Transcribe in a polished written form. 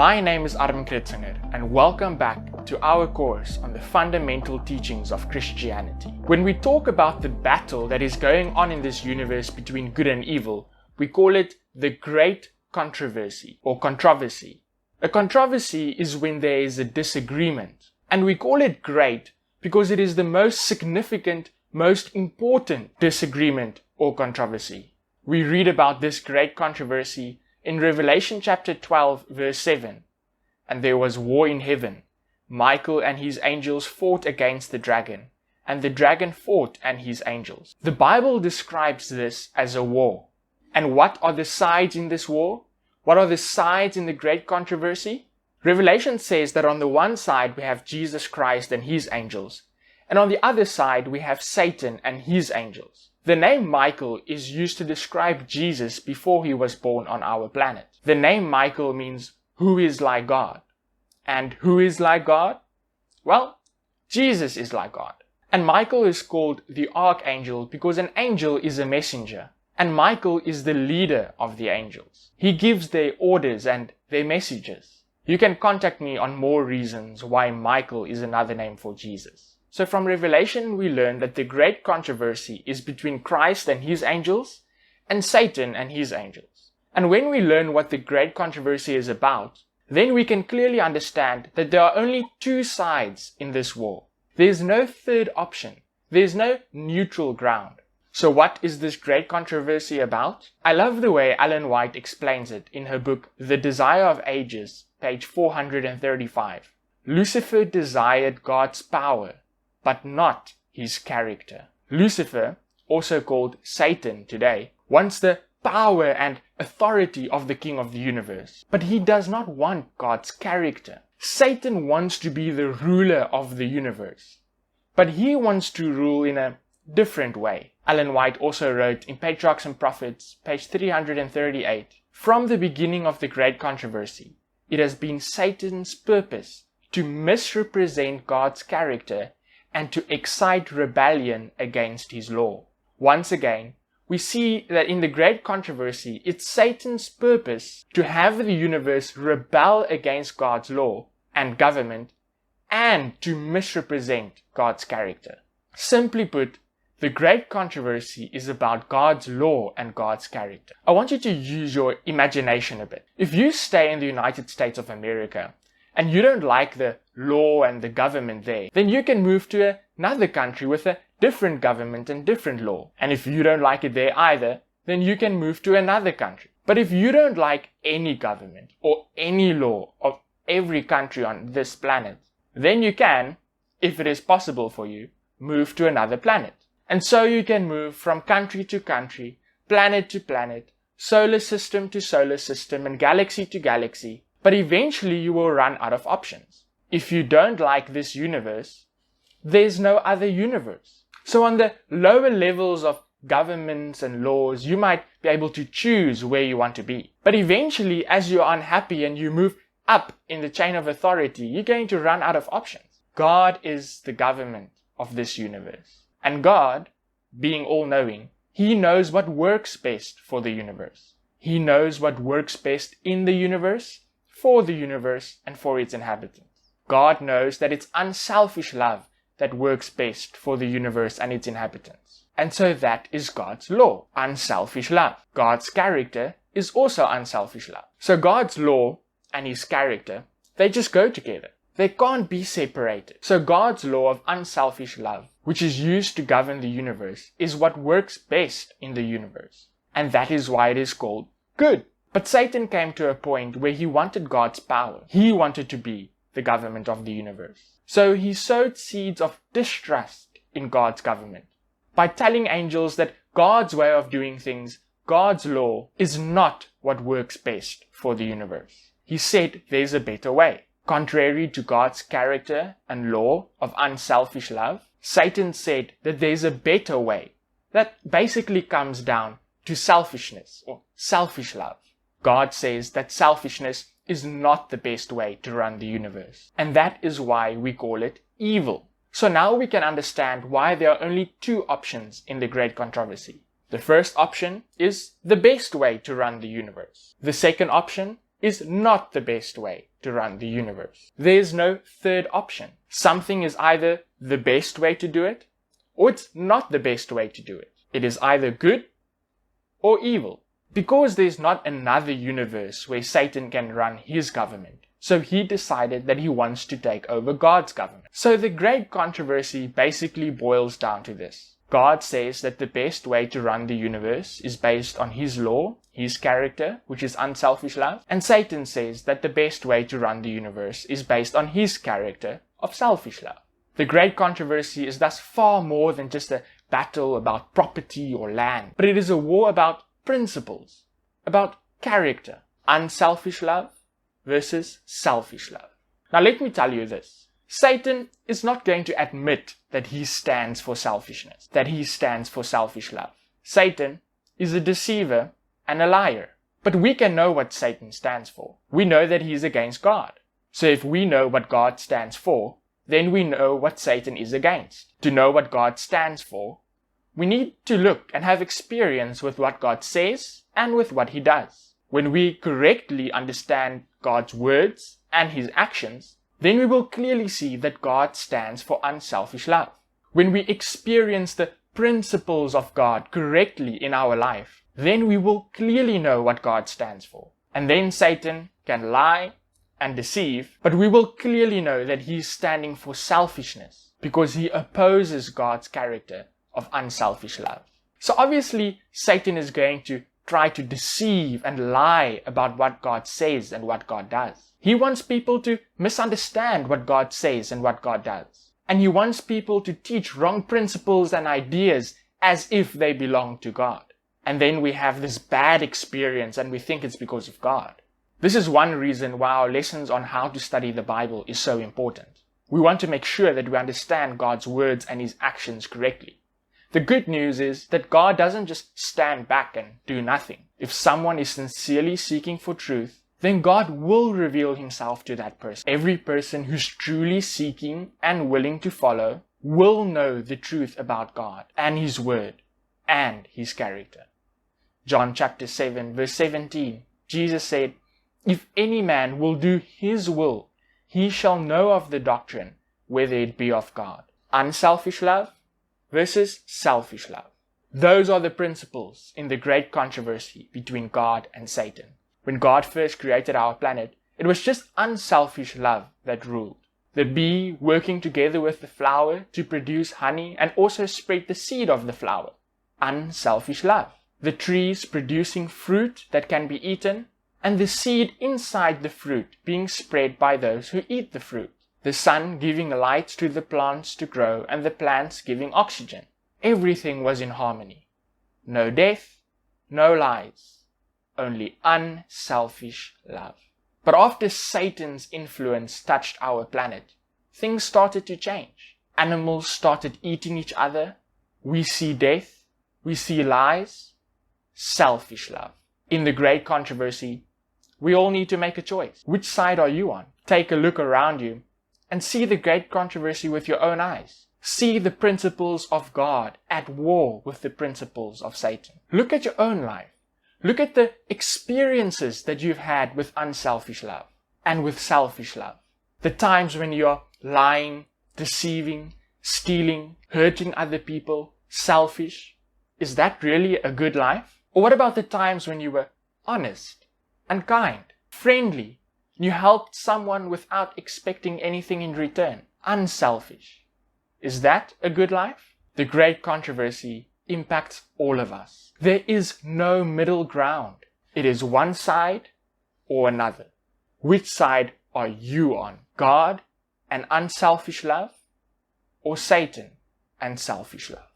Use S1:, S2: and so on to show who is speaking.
S1: My name is Armin Kritzinger, and welcome back to our course on the fundamental teachings of Christianity. When we talk about the battle that is going on in this universe between good and evil, we call it the Great Controversy or controversy. A controversy is when there is a disagreement, and we call it great because it is the most significant, most important disagreement or controversy. We read about this great controversy in Revelation chapter 12 verse 7. And there was war in heaven. Michael and his angels fought against the dragon, and the dragon fought and his angels. The Bible describes this as a war. And what are the sides in this war? What are the sides in the great controversy? Revelation says that on the one side we have Jesus Christ and his angels, and on the other side we have Satan and his angels. The name Michael is used to describe Jesus before he was born on our planet. The name Michael means who is like God. And who is like God? Well, Jesus is like God. And Michael is called the archangel because an angel is a messenger. And Michael is the leader of the angels. He gives their orders and their messages. You can contact me on more reasons why Michael is another name for Jesus. So from Revelation we learn that the great controversy is between Christ and his angels and Satan and his angels. And when we learn what the great controversy is about, then we can clearly understand that there are only two sides in this war. There is no third option. There is no neutral ground. So what is this great controversy about? I love the way Ellen White explains it in her book The Desire of Ages, page 435. Lucifer desired God's power, but not his character. Lucifer, also called Satan today, wants the power and authority of the King of the universe. But he does not want God's character. Satan wants to be the ruler of the universe, but he wants to rule in a different way. Ellen White also wrote in Patriarchs and Prophets, page 338, from the beginning of the great controversy, it has been Satan's purpose to misrepresent God's character and to excite rebellion against his law. Once again, we see that in the great controversy, it's Satan's purpose to have the universe rebel against God's law and government and to misrepresent God's character. Simply put, the great controversy is about God's law and God's character. I want you to use your imagination a bit. If you stay in the United States of America and you don't like the law and the government there, then you can move to another country with a different government and different law. And if you don't like it there either, then you can move to another country. But if you don't like any government or any law of every country on this planet, then you can, if it is possible for you, move to another planet. And so you can move from country to country, planet to planet, solar system to solar system, and galaxy to galaxy. But eventually you will run out of options. If you don't like this universe, there's no other universe. So on the lower levels of governments and laws, you might be able to choose where you want to be. But eventually, as you're unhappy and you move up in the chain of authority, you're going to run out of options. God is the government of this universe. And God, being all-knowing, He knows what works best for the universe. He knows what works best in the universe, for the universe, and for its inhabitants. God knows that it's unselfish love that works best for the universe and its inhabitants. And so that is God's law, unselfish love. God's character is also unselfish love. So God's law and His character, they just go together. They can't be separated. So God's law of unselfish love, which is used to govern the universe, is what works best in the universe. And that is why it is called good. But Satan came to a point where he wanted God's power. He wanted to be the government of the universe. So he sowed seeds of distrust in God's government by telling angels that God's way of doing things, God's law, is not what works best for the universe. He said there's a better way. Contrary to God's character and law of unselfish love, Satan said that there's a better way that basically comes down to selfishness or selfish love. God says that selfishness is not the best way to run the universe. And that is why we call it evil. So now we can understand why there are only two options in the great controversy. The first option is the best way to run the universe. The second option is not the best way to run the universe. There's no third option. Something is either the best way to do it, or it's not the best way to do it. It is either good or evil. Because there's not another universe where Satan can run his government, so he decided that he wants to take over God's government. So the great controversy basically boils down to this. God says that the best way to run the universe is based on his law, his character, which is unselfish love, and Satan says that the best way to run the universe is based on his character of selfish love. The great controversy is thus far more than just a battle about property or land, but it is a war about principles, about character, unselfish love versus selfish love. Now let me tell you this. Satan is not going to admit that he stands for selfishness, that he stands for selfish love. Satan is a deceiver and a liar. But we can know what Satan stands for. We know that he is against God. So if we know what God stands for, then we know what Satan is against. To know what God stands for, we need to look and have experience with what God says and with what he does. When we correctly understand God's words and his actions, then we will clearly see that God stands for unselfish love. When we experience the principles of God correctly in our life, then we will clearly know what God stands for. And then Satan can lie and deceive, but we will clearly know that he is standing for selfishness because he opposes God's character of unselfish love. So obviously, Satan is going to try to deceive and lie about what God says and what God does. He wants people to misunderstand what God says and what God does. And he wants people to teach wrong principles and ideas as if they belong to God. And then we have this bad experience and we think it's because of God. This is one reason why our lessons on how to study the Bible is so important. We want to make sure that we understand God's words and his actions correctly. The good news is that God doesn't just stand back and do nothing. If someone is sincerely seeking for truth, then God will reveal himself to that person. Every person who's truly seeking and willing to follow will know the truth about God and his word and his character. John chapter 7 verse 17, Jesus said, "If any man will do his will, he shall know of the doctrine, whether it be of God." Unselfish love versus selfish love. Those are the principles in the great controversy between God and Satan. When God first created our planet, it was just unselfish love that ruled. The bee working together with the flower to produce honey and also spread the seed of the flower. Unselfish love. The trees producing fruit that can be eaten, and the seed inside the fruit being spread by those who eat the fruit. The sun giving light to the plants to grow and the plants giving oxygen. Everything was in harmony. No death, no lies, only unselfish love. But after Satan's influence touched our planet, things started to change. Animals started eating each other. We see death, we see lies, selfish love. In the great controversy, we all need to make a choice. Which side are you on? Take a look around you and see the great controversy with your own eyes. See the principles of God at war with the principles of Satan. Look at your own life. Look at the experiences that you've had with unselfish love and with selfish love. The times when you're lying, deceiving, stealing, hurting other people, selfish. Is that really a good life? Or what about the times when you were honest and kind, friendly, and you helped someone without expecting anything in return, unselfish? Is that a good life? The great controversy impacts all of us. There is no middle ground. It is one side or another. Which side are you on? God and unselfish love, or Satan and selfish love?